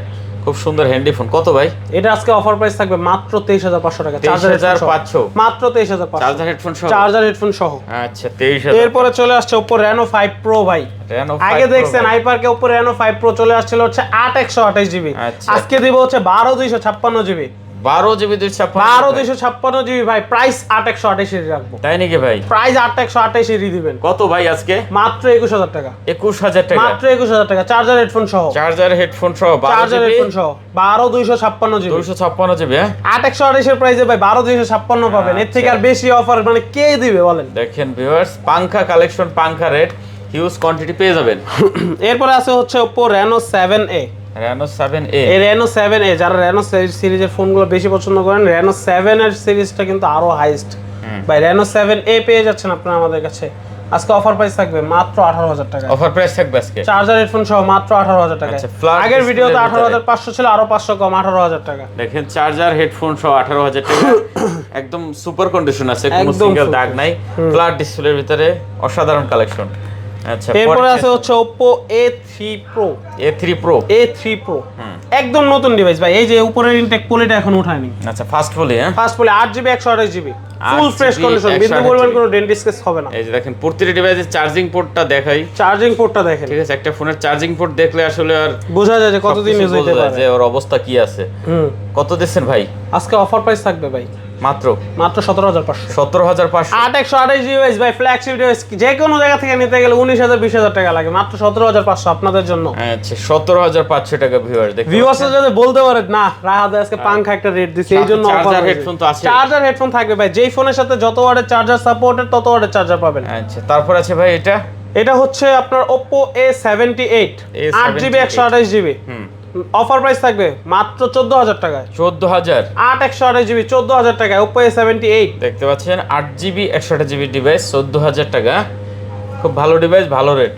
খুব সুন্দর হ্যান্ডি ফোন। কত ভাই? এটা আজকে অফার প্রাইস থাকবে মাত্র ২৩,৫০০ টাকা, ২৩,৫০০, মাত্র ২৩,৫০০, চার্জার হেডফোন সহ। আচ্ছা, ২৩,০০০। এরপরে চলে আসছে Oppo Reno 5 Pro ভাই। আগে দেখছেন আইপার্কে Oppo Reno 5 Pro চলে আসছিল হচ্ছে ৮ 128GB, আজকে দিব হচ্ছে ১২/২৫৬GB, ১২/২৫৬ ভাই। প্রাইস ৮ 128 রাখবো। তাই নাকি ভাই? প্রাইস ৮ 128 দিবেন। কত ভাই আজকে? মাত্র ২১,০০০ টাকা। ২১,০০০ টাকা, মাত্র ২১,০০০ টাকা, চার্জার হেডফোন সহ, চার্জার হেডফোন সহ, চার্জার হেডফোন সহ ১২/২৫৬GB, ২৫৬GB। হ্যাঁ, ৮ 128 এর প্রাইসে ভাই ১২/২৫৬ পাবেন। এর থেকে আর বেশি অফার মানে কে দিবে বলেন? দেখেন ভিউয়ার্স, পাংখা কালেকশন, পাংখা রেট হিউজ কোয়ান্টিটি পেয়ে যাবেন। এরপরে আছে হচ্ছে Oppo Reno 7A, Reno 7A, এই Reno 7A, যারা Reno সিরিজের ফোনগুলো বেশি পছন্দ করেন, Reno 7 এর সিরিজটা কিন্তু আরো হাইয়েস্ট ভাই। Reno 7A পেয়ে যাচ্ছেন আপনারা আমাদের কাছে। আজকে অফার প্রাইস থাকবে মাত্র ১৮,০০০ টাকা। অফার প্রাইস থাকবে আজকে, চার্জার হেডফোন সহ মাত্র ১৮,০০০ টাকা। আগের ভিডিওতে ১৮,৫০০ ছিল, আরো ৫০০ কম, ১৮,০০০ টাকা। দেখেন চার্জার হেডফোন সহ ১৮,০০০ টাকা, একদম সুপার কন্ডিশন আছে, কোনো সিঙ্গেল দাগ নাই, ফ্ল্যাট ডিসপ্লের ভিতরে অসাধারণ কালেকশন। আচ্ছা, এরপরে আছে হচ্ছে Oppo A3 Pro, A3 Pro একদম নতুন ডিভাইস ভাই। এই যে উপরের ইনটেক পলিটা এখন উঠায়নি। আচ্ছা, ফার্স্ট পলি, হ্যাঁ, ফার্স্ট পলি 8GB 128GB, full fresh condition, বিন্দু পরিমাণ কোনো ডেন্ট স্ক্র্যাচ হবে না। এই যে দেখেন প্রতিটা ডিভাইসের চার্জিং পোর্টটা দেখাই, চার্জিং পোর্টটা দেখেন, ঠিক আছে। একটা ফোনের চার্জিং পোর্ট দেখলে আসলে আর বোঝা যায় যে কতদিন ইউজ হতে পারে, যে ওর অবস্থা কি আছে। কত দিচ্ছেন ভাই? আজকে অফার প্রাইস থাকবে ভাই মাত্র 17,500 17,500 8/128 ডিভাইস ভাই, ফ্ল্যাগশিপ ডিভাইস, যে কোনো জায়গা থেকে নিতে গেলে 19,000 20,000 টাকা লাগে, মাত্র 17,500 আপনাদের জন্য। আচ্ছা 17,500 টাকা ভিউয়ার দেখতে ভিউয়ার্স যদি বলতে পারে না রাহাত আজকে পাঙ্খা একটা রেট দিছে, এই জন্য চার্জার হেডফোন তো আছে, চার্জার হেডফোন থাকবে ভাই, যেই ফোনের সাথে যত ওয়াটের চার্জার সাপোর্টেড তত ওয়াটের চার্জার পাবেন। আচ্ছা তারপর আছে ভাই এটা হচ্ছে আপনার Oppo A78 8GB 128GB, offer price থাকবে মাত্র 14,000 টাকায়। 14,000 8/128GB 14,000 টাকায় Oppo A78 দেখতে পাচ্ছেন 8GB 128GB ডিভাইস 14,000 টাকা, খুব ভালো ডিভাইস, ভালো রেট।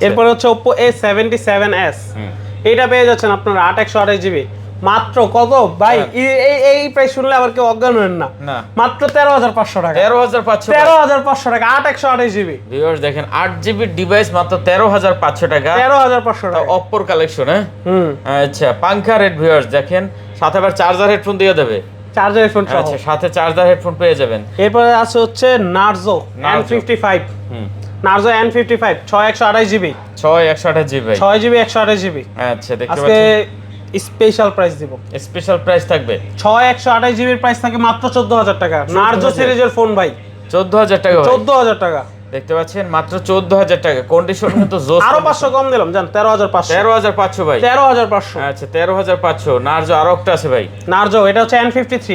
এরপর হচ্ছে Oppo A77s, এটা পেয়ে যাচ্ছেন আপনারা 8/128GB মাত্র কত ভাই, এই প্রাইস শুনলে আবার কেউ অজ্ঞান হবেন না, মাত্র 13,500 টাকা। 13,500 টাকা 8/128GB ভিউয়ার্স দেখেন 8GB ডিভাইস মাত্র 13,500 টাকা। 13,500 টাকা অপ্পোর কালেকশন। আচ্ছা পাঙ্খা রেট ভিউয়ার্স দেখেন, সাথে আবার চার্জার হেডফোন দিয়ে দেবে, চার্জার হেডফোন সহ। আচ্ছা সাথে চার্জার হেডফোন পেয়ে যাবেন। এরপরে আছে হচ্ছে Narzo N55, Narzo N55 6/128GB 6/128GB 6GB 128GB। আচ্ছা দেখতে আজকে পাচ্ছেন স্পেশাল প্রাইস দিব, স্পেশাল প্রাইস থাকবে 6/128GB এর প্রাইস থাকে মাত্র 14,000 টাকা। Narzo সিরিজের ফোন ভাই 14,000 টাকা, 14,000 টাকা দেখতে পাচ্ছেন মাত্র 14,000 টাকা। কন্ডিশন কিন্তু জোস, আরো 500 কম দিলাম জান, 13,500 13,500 ভাই, 13,500। আচ্ছা 13,500। নার্জো আরো একটা আছে ভাই, Narzo এটা হচ্ছে N53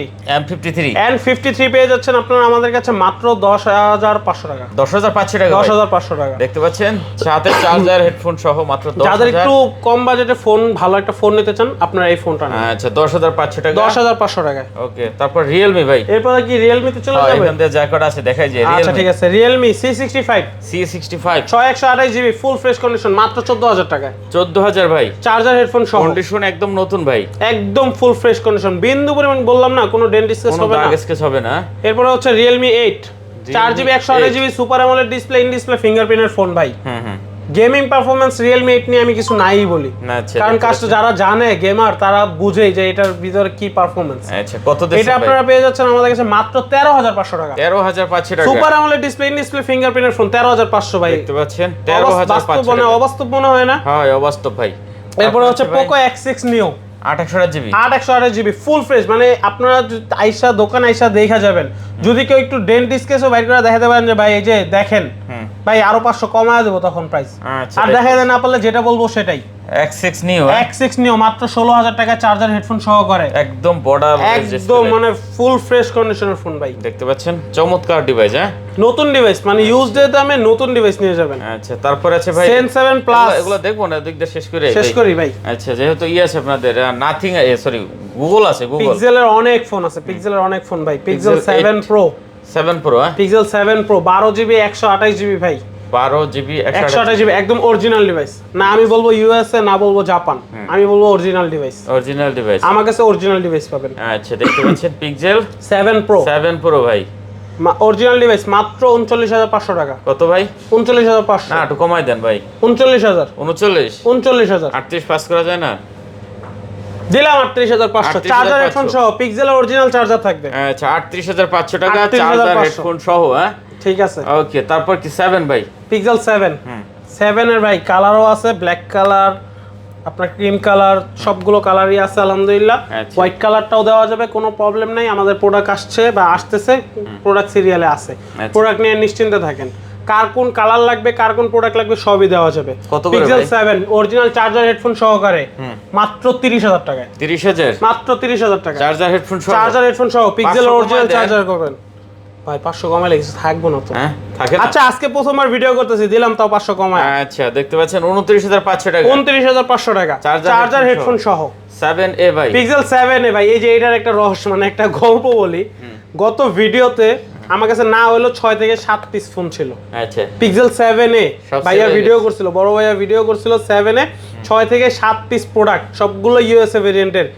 N53 পেয়ে যাচ্ছেন আপনারা আমাদের কাছে মাত্র 10,500 টাকা, 10,500 টাকা, 10,500 টাকা। দেখতে পাচ্ছেন সাথে চার্জার হেডফোন সহ মাত্র 10,000। যাদের একটু কম বাজেটে ফোন, ভালো একটা ফোন নিতে চান আপনারা এই ফোনটা নেন। আচ্ছা 10,500 টাকা, 10,500 টাকায়। ওকে তারপর রিয়েলমি ভাই, এরপর কি রিয়েলমি তে চলে যাবে? এখান থেকে যা কটা আছে দেখাই যে আচ্ছা ঠিক আছে, Realme C65 6/128GB full fresh condition মাত্র 14,000 টাকায়। 14,000 ভাই, চার্জার হেডফোন সহ, কন্ডিশন একদম নতুন ভাই, একদম ফুল ফ্রেশ কন্ডিশন, বিন্দু পরিমাণ বললাম না কোনো ডেন্ট স্কেচ কোনো হবে না, দাগ স্কেচ হবে না। এরপর হচ্ছে Realme 8 4GB 128GB super AMOLED display, in display ফিঙ্গারপ্রিন্টের ফোন ভাই। গেমিং পারফরম্যান্স রিয়েলমি 8 নিয়ে আমি কিছু নাই বলি, কারণ কাস্ট যারা জানে গেমার তারা বুঝে যে এটার ভিতরে কি পারফরম্যান্স। আচ্ছা কত দিচ্ছেন? এটা আপনারা পেয়ে যাচ্ছেন আমাদের কাছে মাত্র 13,500 টাকা। 13,500 টাকা, super AMOLED display, in display ফিঙ্গারপ্রিন্টের ফোন 13,500 ভাই। দেখতে পাচ্ছেন 13,500 টাকা। অবাস্তব মনে হয় না? হ্যাঁ অবাস্তব ভাই। এরপর হচ্ছে Poco X6 Neo 8/128GB 8/128GB full fresh, মানে আপনারা আইসা দোকান আইসা দেখা যাবেন, যদি কেউ একটু ডেন্ট স্কেচও বাইর করে দেখাতে পারেন যে ভাই এই যে দেখেন ভাই আরো 500 কমায় দেবো তখন প্রাইস, আর দেখাতে না পারলে যেটা বলবো সেটাই। X6 Neo X6 Neo মাত্র 16,000 টাকা চার্জার হেডফোন সহকারে, একদম বর্ডার, একদম মানে ফুল ফ্রেশ কন্ডিশনের ফোন ভাই। দেখতে পাচ্ছেন চমৎকার ডিভাইস, নতুন ডিভাইস, মানে ইউজড এর দামে নতুন ডিভাইস নিয়ে যাবেন। আচ্ছা তারপর আছে ভাই Zen 7 Plus, এগুলো দেখবো না, দিক দিয়ে শেষ করি ভাই। আচ্ছা যেহেতু আছে আপনাদের নাথিং, সরি গুগল আছে, পিক্সেলের অনেক ফোন আছে, পিক্সেলের অনেক ফোন ভাই, pixel 7 Pro, 7 Pro pixel 7 Pro 12GB 128GB ভাই, 12GB 128GB একদম অরিজিনাল ডিভাইস। না আমি বলবো ইউএসএ, না বলবো জাপান, আমি বলবো অরিজিনাল ডিভাইস, আমার কাছে অরিজিনাল ডিভাইস পাবেন। আচ্ছা দেখতে পাচ্ছেন পিক্সেল 7 Pro ভাই, অরিজিনাল ডিভাইস মাত্র 39,500 টাকা। কত ভাই? 39,500 না একটু কমাই দেন ভাই। 39,000 39,000 38 পাস করা যায় না? দিলাম 38,500, চার্জার হেডফোন সহ, পিক্সেলের অরিজিনাল চার্জার থাকবে। আচ্ছা 38,500 টাকা চার্জার হেডফোন সহ। হ্যাঁ ঠিক আছে ওকে। তারপর কি 7 ভাই, পিক্সেল 7 এর ভাই কালারও আছে, ব্ল্যাক কালার, আপনার ক্রিম কালার, সবগুলো কালারই আছে আলহামদুলিল্লাহ। হোয়াইট কালারটাও দেওয়া যাবে, কোনো প্রবলেম নাই, আমাদের প্রোডাক্ট আসছে বা আসতেছে, প্রোডাক্ট সিরিয়ালে আছে, প্রোডাক্ট নিয়ে নিশ্চিন্তে থাকেন। কার কোন কালার লাগবে, কার কোন প্রোডাক্ট লাগবে সবই দেওয়া যাবে। পিক্সেল 7 অরিজিনাল চার্জার হেডফোন সহকারে মাত্র 30,000 টাকায়। 30,000 মাত্র 30,000 টাকা চার্জার হেডফোন সহ পিক্সেল অরিজিনাল চার্জার করবেন ভাই। 500 কমাইলে কিছু থাকবো না তো? থাকে না। আচ্ছা আজকে প্রথমবার ভিডিও করতেছি, দিলাম তাও 500 কমায়। আচ্ছা দেখতে পাচ্ছেন 29,500 টাকা, 29,500 টাকা চার্জার হেডফোন সহ 7A ভাই, পিক্সেল 7A ভাই। এই যে এটার একটা রহস্য, মানে একটা গল্প বলি, গত ভিডিওতে আমার কাছে না হলো 6 থেকে 7 পিস ফোন ছিল। আচ্ছা পিক্সেল 7A ভাইয়া ভিডিও করছিল, বড় ভাইয়া ভিডিও করছিল 7A 6 থেকে 7 পিস প্রোডাক্ট, সবগুলো ইউএসএ ভেরিয়েন্টের।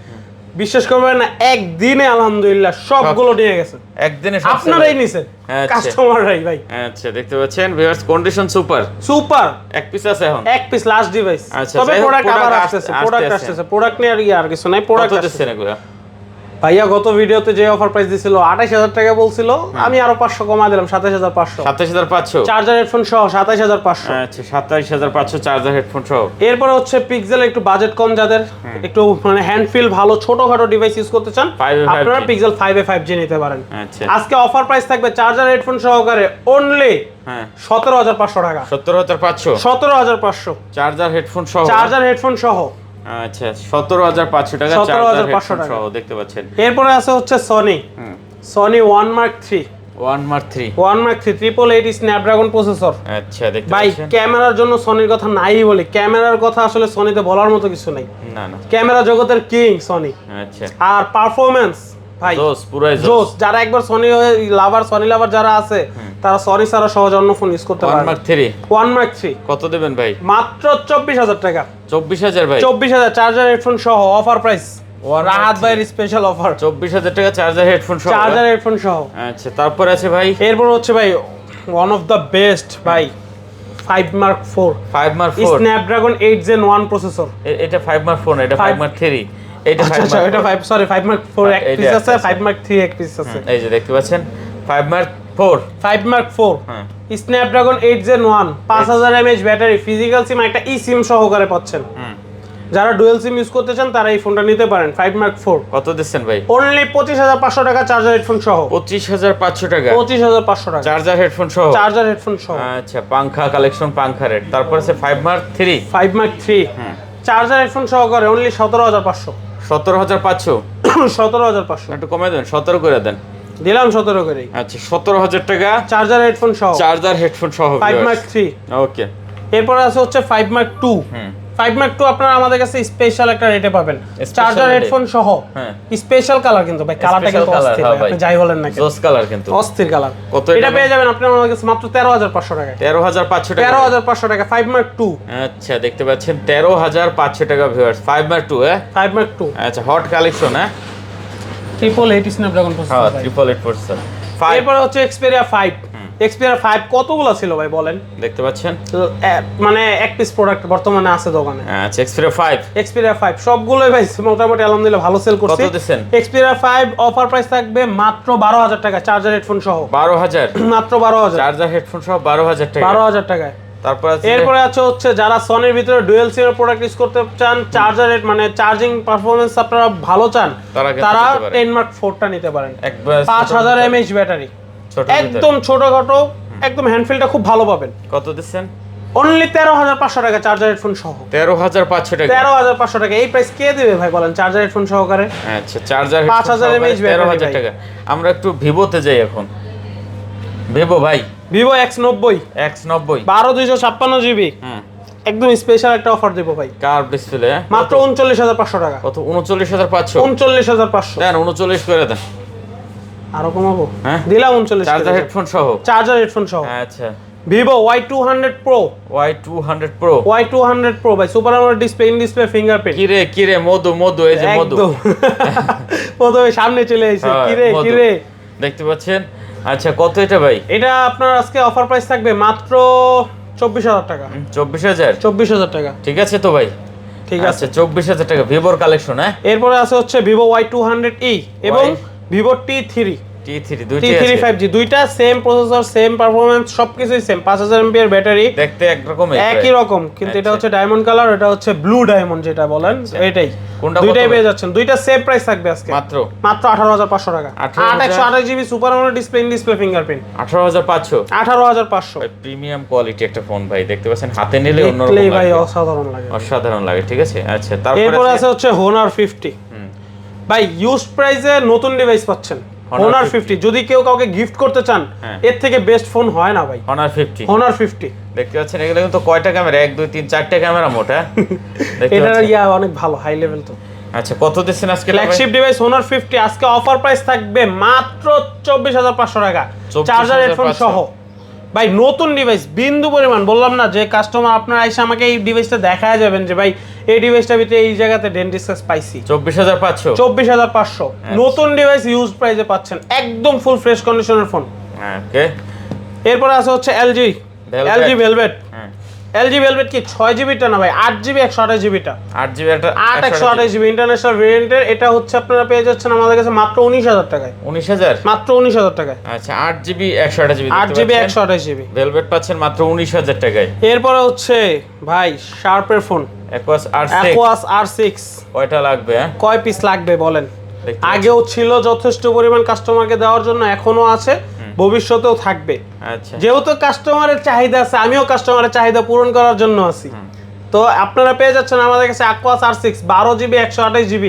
বিশ্বাস করবেন না, একদিনে আলহামদুলিল্লাহ সবগুলো নিয়ে গেছে। একদিনে আপনারাই নিছেন, কাস্টমাররাই ভাই। আচ্ছা দেখতে পাচ্ছেন ভিউয়ার্স কন্ডিশন সুপার। এক পিস আছে এখন, এক পিস লাস্ট ডিভাইস। তবে প্রোডাক্ট আবার আসতেছে, প্রোডাক্ট নিয়ে আর কিছু নাই, প্রোডাক্ট আসছে। ভাইয়া গত ভিডিওতে যে অফার প্রাইস দিছিল 28000 টাকা বলছিল, আমি আরো 500 কমা দিলাম 27500। 27500 চার্জার হেডফোন সহ 27500। আচ্ছা 27500 চার্জার হেডফোন সহ। এরপরে হচ্ছে পিক্সেল, একটু বাজেট কম যাদের, একটু মানে হ্যান্ড ফিল ভালো ছোটখাটো ডিভাইস ইউজ করতে চান, আপনারা পিক্সেল 5 এ 5G নিতে পারেন। আচ্ছা আজকে অফার প্রাইস থাকবে চার্জার হেডফোন সহকারে অনলি 17500 টাকা। 17500 17500 চার্জার হেডফোন সহ। চার্জার হেডফোন সহ আচ্ছা 17500 টাকা চার্জার হেডফোন সহ দেখতে পাচ্ছেন। এরপরে আছে হচ্ছে Sony, Sony 1 Mark 3 1 Mark 3 1 Mark 3 888 Snapdragon processor. আচ্ছা দেখতে ভাই পাচ্ছেন। ক্যামেরার জন্য সনির কথা নাই বলি, ক্যামেরার কথা আসলে সনিতে বলার মতো কিছু নাই। না না ক্যামেরা জগতের কিং সনি। আচ্ছা আর পারফরম্যান্স ভাই জোস, পুরাই জোস। যারা একবার সনি লাভার, সনি লাভার যারা আছে, তারা সনি ছাড়া সহজ অন্য ফোন ইউজ করতে 1 পারে। Mark 3 1 Mark 3 কত দেবেন ভাই? মাত্র 24000 টাকা। 24000 ভাই? 24000 চার্জার হেডফোন সহ অফার প্রাইস, রাহাত ভাইয়ের স্পেশাল অফার। 24000 টাকা চার্জার হেডফোন সহ। চার্জার হেডফোন সহ। আচ্ছা তারপর আছে ভাই, এরপর হচ্ছে ভাই ওয়ান অফ দ্য বেস্ট ভাই 5 Mark 4 5 Mark 4 Snapdragon 8 Gen 1 processor. এটা 5 Mark 4 না, এটা 5 Mark 3। এটা 5 আচ্ছা Mark, এটা 5 সরি 5 Mark 4 এক এইটা পিস আছে, আছে। 5 Mark 3 এক পিস আছে। এই যে দেখতে পাচ্ছেন 5 Mark 4 5 Mark 4 হ্যাঁ Snapdragon 8 Gen 1 5000 mAh battery, physical সিম, একটা ই সিম সহকারে পাচ্ছেন। যারা ডুয়াল সিম ইউজ করতে চান তারা এই ফোনটা নিতে পারেন। 5 Mark 4 কত দিচ্ছেন ভাই? অনলি 25500 টাকা চার্জার হেডফোন সহ। 25500 টাকা 25500 টাকা চার্জার হেডফোন সহ। চার্জার হেডফোন সহ। আচ্ছা পাংখা কালেকশন, পাংখা রেট। তারপর আছে 5 Mark 3 5 Mark 3 চার্জার হেডফোন সহকারে অনলি 17500। 17500 17500 একটু কমে দেন, 17 করে দেন। দিলাম 17 করেই। আচ্ছা 17000 টাকা চার্জার হেডফোন সহ চার্জার হেডফোন সহ 5 Mark 3। ওকে এরপর আছে হচ্ছে 5 Mark 2 5 Mark 2 আপনারা আমাদের কাছে স্পেশাল একটা রেটে পাবেন, চার্জার হেডফোন সহ। হ্যাঁ স্পেশাল কালার কিন্তু ভাই, কালারটা কিন্তু অস্থির, আপনি যাই বলেন না কেন জোস কালার কিন্তু অস্থির কালার। কত এটা পেয়ে যাবেন আপনি আমাদের কাছে মাত্র 13500 টাকায়। 13500 টাকা 13500 টাকা 5 Mark 2। আচ্ছা দেখতে পাচ্ছেন 13500 টাকা ভিউয়ার্স। 5 Mark 2 5 Mark 2 আচ্ছা হট কালেকশন 888 স্ন্যাপড্রাগন হ্যাঁ প্রসেসর। 888%। এরপর হচ্ছে Xperia 5 Xperia 5 কতগুলো ছিল ভাই বলেন? দেখতে পাচ্ছেন মানে এক পিস প্রোডাক্ট বর্তমানে আছে দোকানে। আচ্ছা Xperia 5 Xperia 5 সবগুলোই ভাই মোটামুটি আলহামদুলিল্লাহ ভালো সেল করছে। কত দিচ্ছেন? Xperia 5 অফার প্রাইস থাকবে মাত্র 12000 টাকা চার্জার হেডফোন সহ। 12000 মাত্র 12000 চার্জার হেডফোন সহ 12000 টাকা। 12000 টাকায়। তারপর আছে এরপরে আছে হচ্ছে যারা সনির ভিতরে ডুয়াল সিম এর প্রোডাক্ট ইউজ করতে চান, চার্জার রেট মানে চার্জিং পারফরম্যান্স আপনারা ভালো চান, তারা 10 Mark 4 টা নিতে পারেন। 5000 mAh ব্যাটারি, একদম ছোটখাটো, একদম হ্যান্ডফিলটা খুব ভালো পাবেন। কত দিচ্ছেন? অনলি 13500 টাকা চার্জার হেডফোন সহ। 13500 টাকা 13500 টাকা এই প্রাইস কে দেবে ভাই বলেন চার্জার হেডফোন সহকারে? আচ্ছা চার্জার 5000 mAh 13000 টাকা। আমরা একটু ভিভোতে যাই এখন। ভিভো ভাই, ভিভো X90 X90 12256 জিবি একদম স্পেশাল একটা অফার দেব ভাই। কার্ভ ডিসপ্লে মাত্র 39500 টাকা। কত? 39500 39500 দেন 39 করে দেন। আরো কমাবো? হ্যাঁ দিলাম 39। চার্জার হেডফোন সহ। চার্জার হেডফোন সহ। আচ্ছা Vivo Y200 Pro Y200 Pro Y200 Pro ভাই super AMOLED display, in display fingerprint. কিরে মধু এই যে মধু একদম প্রথমে সামনে চলে এসেছে। মধু। কিরে দেখতে পাচ্ছেন। আচ্ছা কত এটা ভাই? এটা আপনার আজকে অফার প্রাইস থাকবে মাত্র 24000 টাকা। 24000 টাকা ঠিক আছে তো ভাই? ঠিক আছে। 24000 টাকা ভিভোর কালেকশন। হ্যাঁ এরপরে আছে হচ্ছে ভিভো Y200e এবং ভিভো T3 দুইটাই আছে। 5G দুইটা সেম প্রসেসর, সেম পারফরম্যান্স, সবকিছুই সেম। 5000 mAh ব্যাটারি, দেখতে একরকমই একই রকম, কিন্তু এটা হচ্ছে ডায়মন্ড কালার, এটা হচ্ছে ব্লু ডায়মন্ড যেটা বলেন, এটাই। কোনটা দুইটাই পেয়ে যাচ্ছেন, দুইটা সেম প্রাইস থাকবে আজকে মাত্র 18500 টাকা। 128 GB super AMOLED display, in display fingerprint 18500 18500 ভাই প্রিমিয়াম কোয়ালিটি একটা ফোন ভাই। দেখতে পাচ্ছেন হাতে নিলে অন্যরকম দেখলেই ভাই লাগে, অসাধারণ লাগে, অসাধারণ লাগে। ঠিক আছে আচ্ছা এরপর আছে হচ্ছে Honor 50 ভাই ইউজড প্রাইসে নতুন ডিভাইস পাচ্ছেন। Honor 50 যদি কেউ কাউকে গিফট করতে চান, এর থেকে বেস্ট ফোন হয় না ভাই। Honor 50 দেখতে পাচ্ছেন এগুলো কিন্তু কয়টা ক্যামেরা? 1 2 3 4টা ক্যামেরা মোটা। এটা অনেক ভালো, হাই লেভেল তো। আচ্ছা কত দিচ্ছেন আজকে? ফ্ল্যাগশিপ ডিভাইস Honor 50 আজকে অফার প্রাইস থাকবে মাত্র 24500 টাকা চার্জার হেডফোন সহ। ভাই নতুন ডিভাইস বিন্দু পরিমাণ, বললাম না যে কাস্টমার আপনারা এসে আমাকে এই ডিভাইসটা দেখায় যাবেন যে ভাই এই ডিভাইসটা ভিতরে এই জায়গাতে ডেন্টিস্ট পাইছি। 24500 নতুন ডিভাইস ইউজ প্রাইসে পাচ্ছেন, একদম ফুল ফ্রেশ কন্ডিশনের ফোন। ওকে এরপর আছে হচ্ছে LG Velvet LG Velvet কি 6GB টা না ভাই, 8GB 128GB টা। 8GB একটা 8 128GB ইন্টারন্যাশনাল ভেরিয়েন্টের, এটা হচ্ছে আপনারা পেয়ে যাচ্ছেন আমাদের কাছে মাত্র 19000 টাকায়। 19000 মাত্র 19000 টাকায়। আচ্ছা 8GB 128GB 8GB 128GB velvet পাচ্ছেন মাত্র 19000 টাকায়। এরপরে হচ্ছে ভাই শার্পের phone Aquos R6 Aquos R6 কয়টা লাগবে? কয় পিস লাগবে বলেন? দেখতে আগেও ছিল যথেষ্ট পরিমাণ কাস্টমারকে দেওয়ার জন্য, এখনো আছে, ভবিষ্যতেও থাকবে। আচ্ছা যেহেতু কাস্টমারের চাহিদা আছে, আমিও কাস্টমারের চাহিদা পূরণ করার জন্য আছি। তো আপনারা পেয়ে যাচ্ছেন আমাদের কাছে Aquos R6 12GB 128GB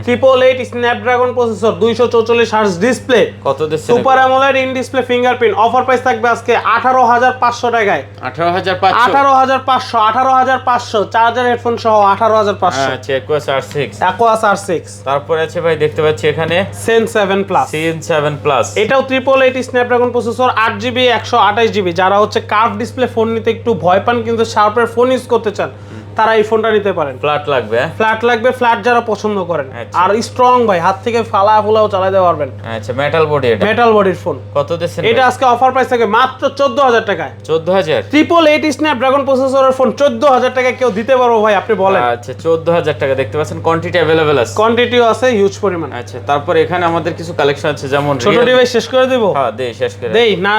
888 Snapdragon processor 244 hertz display, কত দিচ্ছেন? Super AMOLED in display fingerprint. Offer price থাকবে আজকে 18500 টাকায়। 18500 18500 চার্জার হেডফোন সহ 18500। আচ্ছা Aquos R6 Aquos R6 তারপরে আছে ভাই দেখতে পাচ্ছি এখানে Zen 7 Plus। Zen 7 Plus এটাও 888 স্ন্যাপড্রাগন প্রসেসর 8GB 128GB। যারা হচ্ছে কার্ভ ডিসপ্লে ফোন নিতে একটু ভয় পান কিন্তু শার্পের ফোন ইউজ করতে চান, তারা এই ফোনটা নিতে পারেন। ফ্ল্যাট লাগবে? ফ্ল্যাট লাগবে, ফ্ল্যাট যারা পছন্দ করেন। আচ্ছা। আর স্ট্রং ভাই, হাত থেকে ফালা ফুলাও চালাতে পারবেন। আচ্ছা মেটাল বডি, এটা মেটাল বডির ফোন। কত দিচ্ছেন? এটা আজকে অফার প্রাইস থাকে মাত্র 14000 টাকায়। 14000 888 স্ন্যাপড্রাগন প্রসেসরের ফোন 14000 টাকায় কেউ দিতে পারবো ভাই? আপনি বলেন। আচ্ছা 14000 টাকা দেখতে পাচ্ছেন, কোয়ান্টিটি अवेलेबल আছে, কোয়ান্টিটিও আছে হিউজ পরিমাণ। আচ্ছা তারপর এখানে আমাদের কিছু কালেকশন আছে, যেমন ছোট ডিভাইস শেষ করে দেব। হ্যাঁ দে শেষ করে দেই না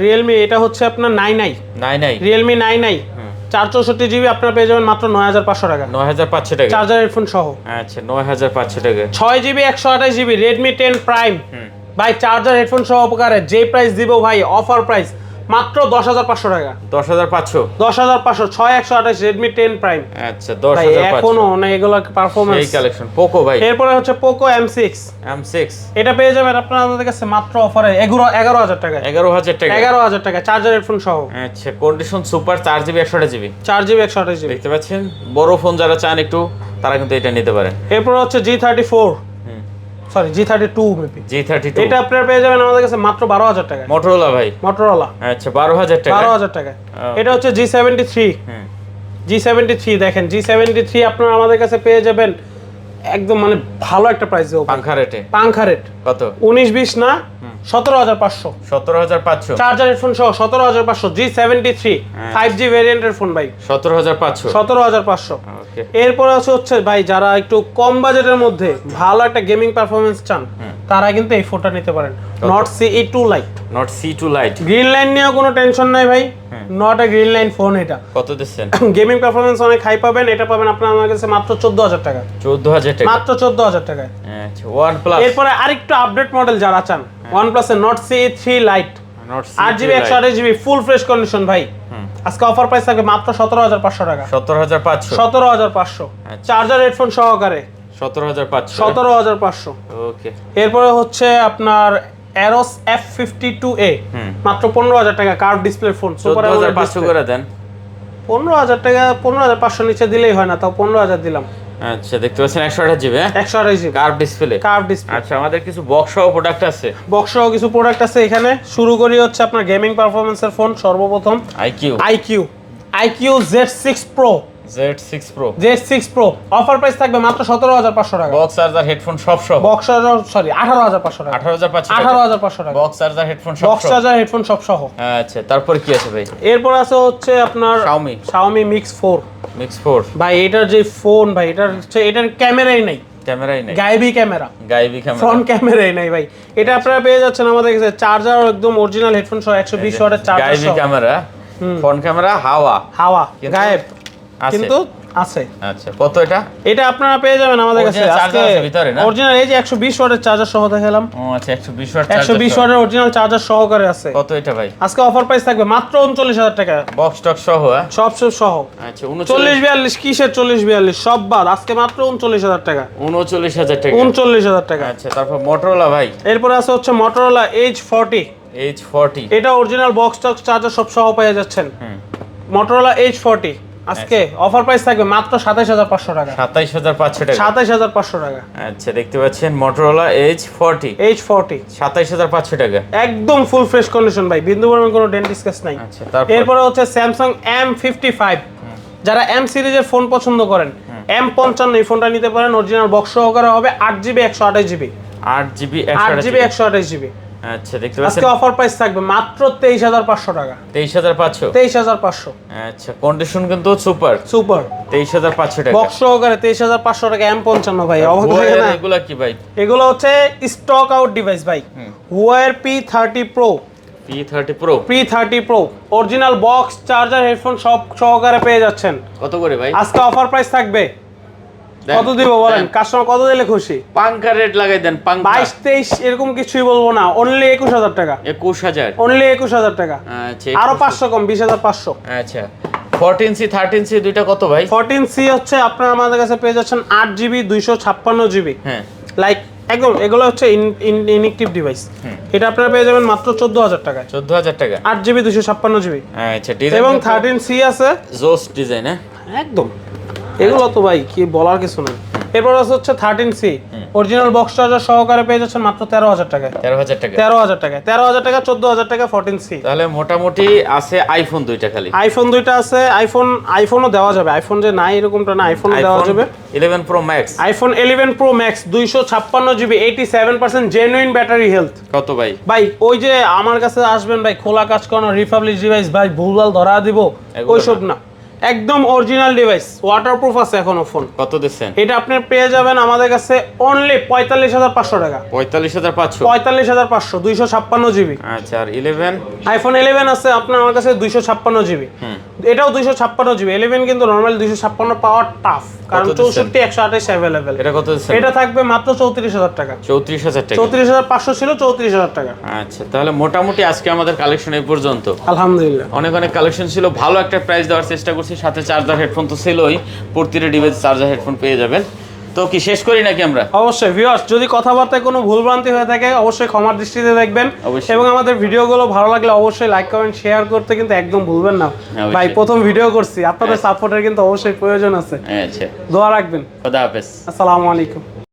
Realme, এটা হচ্ছে আপনার 99 নাই Realme 99 464GB আপনারা পেয়ে যাবেন মাত্র 9500 টাকা। 9500 টাকা চার্জার হেডফোন সহ। আচ্ছা 9500 টাকা। 6GB 128GB Redmi 10 Prime ভাই, চার্জার হেডফোন সহ উপকারে যে প্রাইস দিব ভাই, অফার প্রাইস মাত্র 10500 টাকা। 10500 10500 6128 Redmi 10 Prime। আচ্ছা ভাই 10500 এখনো না এগুলা পারফরম্যান্স। এই কালেকশন পোকো ভাই। এরপরে হচ্ছে Poco M6। এটা পেয়ে যাবেন আপনারা আমাদের কাছে মাত্র অফারে 11000 টাকা। 11000 টাকা 11000 টাকা চার্জার হেডফোন সহ। আচ্ছা condition super 4GB 128GB 4GB 128GB দেখতে পাচ্ছেন। বড় ফোন যারা চান একটু, তারা কিন্তু এটা নিতে পারেন। এরপর হচ্ছে G34 sorry G32 maybe. G32 এটা আপনারা পেয়ে যাবেন আমাদের কাছে মাত্র 12000 টাকা। মোটরোলা ভাই। মোটরোলা আচ্ছা 12000 টাকা। 12000 টাকা। এটা হচ্ছে G73 G73 দেখেন, G73 আপনারা আমাদের কাছে পেয়ে যাবেন একদম মানে ভালো একটা প্রাইস দেবো। পাংখা রেটে? পাংখা রেট কত? 19-20 না 17500। 17500 চার্জার হেডফোন সহ 17500 G73 5G ভেরিয়েন্টের ফোন ভাই 17500 17500। ওকে এরপর হচ্ছে ভাই যারা একটু কম বাজেটের মধ্যে ভালো একটা গেমিং পারফরম্যান্স চান, তারা কিন্তু এই ফোনটা নিতে পারেন। Not CE2 light. Not C2 light. Green line নিয়ে কোনো টেনশন নাই ভাই, not a green line phone এটা। কত দিচ্ছেন? গেমিং পারফরম্যান্স অনেক হাই পাবেন। এটা পাবেন আপনার আমার কাছে মাত্র 14000 টাকা। 14000 টাকা মাত্র 14000 টাকায়। আচ্ছা OnePlus। এরপরে আরেকটু আপডেট মডেল যারা চান, OnePlus এর Nord CE3 Lite not 8GB 128GB full fresh condition ভাই, আজকে অফার প্রাইস থাকবে মাত্র 17500 টাকা। 17500 17500 চার্জার হেডফোন সহকারে 17500 17500। ওকে এরপরে হচ্ছে আপনার Aros F52A মাত্র 15000 টাকা কার্ভ ডিসপ্লে ফোন, সুপার 14500 করে দেন। 15000 টাকা 15500 নিচে দিলেই হয় না, তাও 15000 দিলাম। আচ্ছা দেখতে পাচ্ছেন 128GB 128GB curve display. Curve display. আচ্ছা আমাদের কিছু বক্স সহ প্রোডাক্ট আছে। বক্স সহ কিছু প্রোডাক্ট আছে এখানে। শুরু করি হচ্ছে আপনার গেমিং পারফরম্যান্সের ফোন। সর্বপ্রথম IQ Z6 Pro Z6 Pro offer price থাকবে মাত্র 17500 টাকা। বক্স চার্জার হেডফোন সব সহ। বক্স চার্জার সরি 18500 টাকা। 18500 টাকা বক্স চার্জার হেডফোন সব বক্স সহ। চার্জার হেডফোন সব সহ। আচ্ছা তারপর কি আছে ভাই? এরপর আছে হচ্ছে আপনার Xiaomi Mix 4 ভাই। এটার যে ফোন ভাই, এটার ক্যামেরাই নাই, ক্যামেরাই নাই, গায়েবী ক্যামেরা, ক্যামেরা ফ্রন্ট ক্যামেরাই নাই ভাই। এটা আপনারা পেয়ে যাচ্ছেন আমাদের কাছে চার্জার একদম অরিজিনাল হেডফোন সহ 120 ওয়াটের চার্জার গায়েবী সহ। ক্যামেরা, ফ্রন্ট ক্যামেরা হাওয়া গায়েব আছে। কিন্তু আছে। আচ্ছা কত এটা? এটা আপনারা পেয়ে যাবেন আমাদের কাছে Original আজকে charger আছে ভিতরে না? অরিজিনাল এই যে 120 ওয়াটের চার্জার সহ দেখালাম। ও আচ্ছা 120 ওয়াট চার্জার, 120 ওয়াটের অরিজিনাল চার্জার সহকারে আছে। কত এটা ভাই? আজকে অফার প্রাইস থাকবে মাত্র 39000 টাকা। বক্স টক সহ? সব সহ। আচ্ছা 40 42 কিসের 40 42 সব বাদ, আজকে মাত্র 39000 টাকা। 39000 টাকা 39000 টাকা। আচ্ছা তারপর মোটরোলা ভাই। এরপর আছে হচ্ছে Motorola H40 এটা অরিজিনাল বক্স টক চার্জার সব সহ পেয়ে যাচ্ছেন। Motorola H40 আজকে অফার প্রাইস থাকবে মাত্র 27500 টাকা। 27500 টাকা 27500 টাকা। আচ্ছা দেখতে পাচ্ছেন Motorola H40 27500 টাকা একদম ফুল ফ্রেশ কন্ডিশন ভাই, বিন্দু পরিমাণ কোনো ডেন্ট ডিসকাস নাই। আচ্ছা তারপর এরপর হচ্ছে Samsung M55 যারা M সিরিজের ফোন পছন্দ করেন, M55 এই ফোনটা নিতে পারেন। অরিজিনাল বক্স সহকারে হবে 8GB 128GB 8GB 128GB আচ্ছা দেখতে পাচ্ছেন আজকে অফার প্রাইস থাকবে মাত্র 23500 টাকা। 23500। 23500। আচ্ছা কন্ডিশন কিন্তু সুপার। সুপার। 23500 টাকা। বক্স সহকারে 23500 টাকা M55 ভাই। অবাক লাগে না? এগুলা কি ভাই? এগুলো হচ্ছে স্টক আউট ডিভাইস ভাই। Huawei P30 Pro। P30 Pro। P30 Pro original box charger headphone সব সহকারে পেয়ে যাচ্ছেন। কত করে ভাই? আজকে অফার প্রাইস থাকবে। কত দিব বলেন? কাস্টমার কত দিলে খুশি? পাঙ্কা রেট লাগাই দেন। পাঙ্কা 22 23 এরকম কিছুই বলবো না, অনলি 21000 টাকা। 21000। অনলি 21000 টাকা। আচ্ছা আরো 500 কম, 20500। আচ্ছা 14C 13C দুইটা কত ভাই? 14C হচ্ছে আপনারা আমাদের কাছে পেয়ে যাচ্ছেন 8GB 256GB। হ্যাঁ লাইক একদম এগুলো হচ্ছে ইনএক্টিভ ডিভাইস। এটা আপনারা পেয়ে যাবেন মাত্র 14000 টাকায়। 14000 টাকা। 8GB 256GB। আচ্ছা ডিজাইন এবং 13C আছে জোস ডিজাইন। হ্যাঁ একদম এগুলো তো ভাই কি বলার কিছু নেই। এরপর হচ্ছে 13C অরিজিনাল বক্স চার্জার সহকারে পেয়ে যাচ্ছেন মাত্র 13000 টাকায়। 13000 টাকা। 13000 টাকা। 13000 টাকা 14000 টাকা 14C। তাহলে মোটামুটি আছে আইফোন দুইটা খালি। আইফোন দুইটা আছে। আইফোনও দেওয়া যাবে। আইফোন যে নাই এরকমটা না, আইফোন দেওয়া যাবে। 11 Pro Max। IPhone 11 Pro Max 256GB 87% genuine battery health. কত ভাই? ভাই ওই যে আমার কাছে আসবেন ভাই খোলা কাজ করানো রিপাবলিক ডিভাইস ভাই ভুলভাল ধরা দিব ওইসব না, একদম অরিজিনাল ডিভাইস, ওয়াটারপ্রুফ আছে এখনো ফোন। কত দিচ্ছেন? এটা আপনি পেয়ে যাবেন আমাদের কাছে অনলি 45500 টাকা। 45500। 45500 256GB। আচ্ছা আর 11? আইফোন 11 আছে আপনার আমার কাছে 256GB। এটাও 256GB। 11 কিন্তু নরমাল 256 পাওয়ার টাফ, কারণ 64 128 अवेलेबल। এটা কত দিচ্ছেন? এটা থাকবে মাত্র 34000 টাকা। 34000 টাকা। 34500 ছিল, 34000 টাকা। আচ্ছা তাহলে মোটামুটি আজকে আমাদের কালেকশন এই পর্যন্ত। আলহামদুলিল্লাহ অনেক অনেক কালেকশন ছিল, ভালো একটা প্রাইস দেওয়ার চেষ্টা করছি, সাথে চার্জার হেডফোন তো ছিলই, প্রতিটা ডিভাইস চার্জার হেডফোন পেয়ে যাবেন। তো কি শেষ করি নাকি আমরা? অবশ্যই ভিউয়ার্স যদি কথাবার্তায় কোনো ভুলভ্রান্তি হয়ে থাকে অবশ্যই ক্ষমার দৃষ্টিতে দেখবেন, অবশ্যই। এবং আমাদের ভিডিওগুলো ভালো লাগলে অবশ্যই লাইক কমেন্ট শেয়ার করতে কিন্তু একদম ভুলবেন না। অবশ্যই। ভাই প্রথম ভিডিও করছি, আপনাদের সাপোর্টের কিন্তু অবশ্যই প্রয়োজন আছে। আচ্ছা দোয়া রাখবেন। খোদা হাফেজ। আসসালামু আলাইকুম।